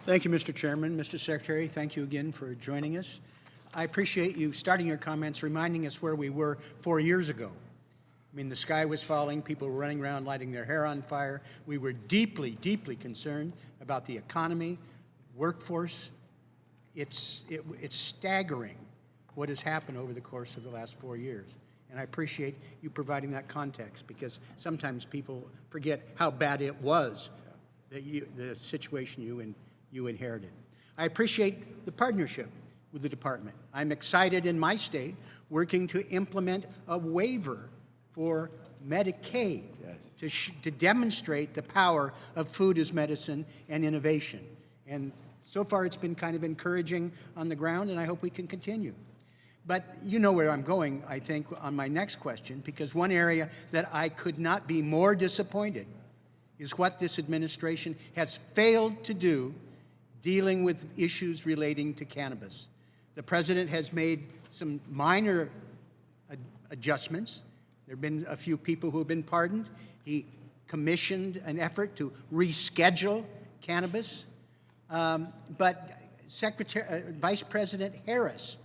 Thank you, Mr. Chairman. Mr. Secretary, thank you again for joining us. I appreciate you starting your comments reminding us where we were 4 years ago. I mean, the sky was falling, people were running around lighting their hair on fire. We were deeply, deeply concerned about the economy, workforce. It's staggering what has happened over the course of the last 4 years. And I appreciate you providing that context, because sometimes people forget how bad it was, the situation you inherited. I appreciate the partnership with the department. I'm excited in my state working to implement a waiver for Medicaid to demonstrate the power of food as medicine and innovation. And so far it's been kind of encouraging on the ground, and I hope we can continue. But you know where I'm going, I think, on my next question, because one area that I could not be more disappointed is what this administration has failed to do dealing with issues relating to cannabis. The president has made some minor adjustments. There have been a few people who have been pardoned. He commissioned an effort to reschedule cannabis. But Vice President Harris,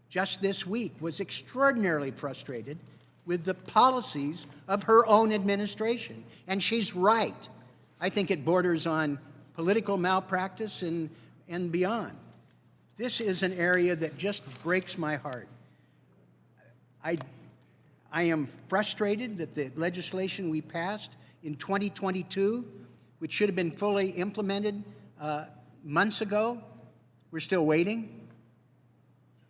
just this week, was extraordinarily frustrated with the policies of her own administration. And she's right. I think it borders on political malpractice and beyond. This is an area that just breaks my heart. I am frustrated that the legislation we passed in 2022, which should have been fully implemented months ago, we're still waiting.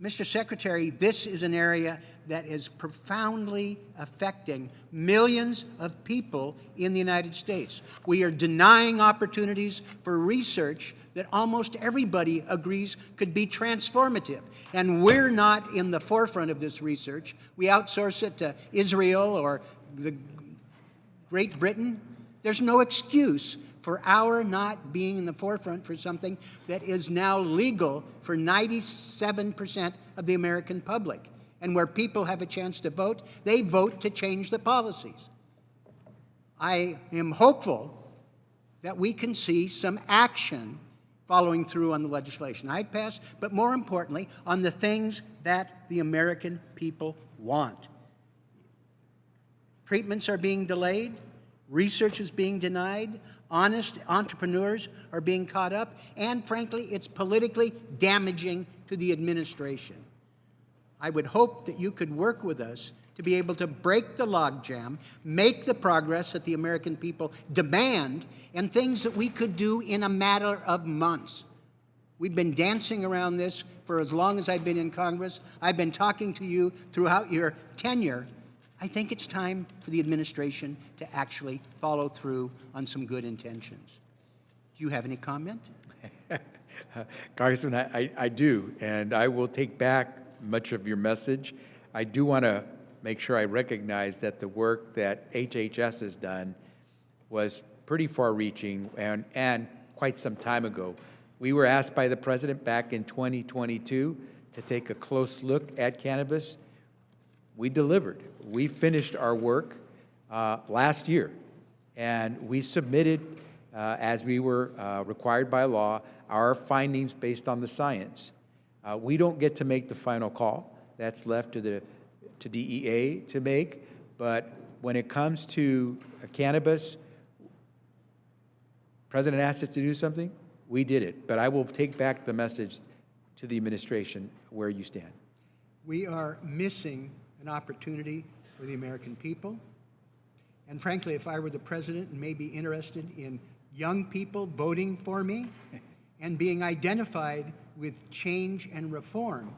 Mr. Secretary, this is an area that is profoundly affecting millions of people in the United States. We are denying opportunities for research that almost everybody agrees could be transformative. And we're not in the forefront of this research. We outsource it to Israel or the Great Britain. There's no excuse for our not being in the forefront for something that is now legal for 97% of the American public. And where people have a chance to vote, they vote to change the policies. I am hopeful that we can see some action following through on the legislation I've passed, but more importantly, on the things that the American people want. Treatments are being delayed, research is being denied, honest entrepreneurs are being caught up, and frankly, it's politically damaging to the administration. I would hope that you could work with us to be able to break the logjam, make the progress that the American people demand, and things that we could do in a matter of months. We've been dancing around this for as long as I've been in Congress. I've been talking to you throughout your tenure. I think it's time for the administration to actually follow through on some good intentions. Do you have any comment? Congressman, I do, and I will take back much of your message. I do want to make sure I recognize that the work that HHS has done was pretty far-reaching and quite some time ago. We were asked by the President back in 2022 to take a close look at cannabis. We delivered. We finished our work last year, and we submitted, as we were required by law, our findings based on the science. We don't get to make the final call. That's left to DEA to make. But when it comes to cannabis, President asked us to do something, we did it. But I will take back the message to the administration where you stand. We are missing an opportunity for the American people. And frankly, if I were the president and maybe interested in young people voting for me and being identified with change and reform,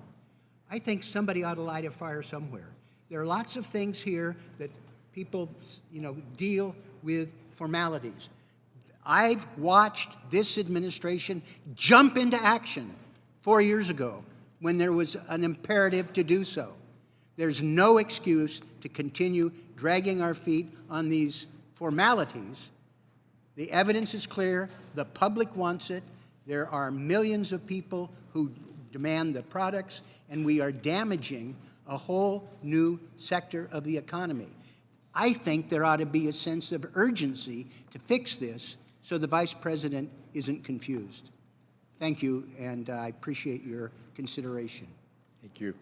I think somebody ought to light a fire somewhere. There are lots of things here that people, deal with formalities. I've watched this administration jump into action 4 years ago when there was an imperative to do so. There's no excuse to continue dragging our feet on these formalities. The evidence is clear. The public wants it. There are millions of people who demand the products, and we are damaging a whole new sector of the economy. I think there ought to be a sense of urgency to fix this so the Vice President isn't confused. Thank you, and I appreciate your consideration. Thank you.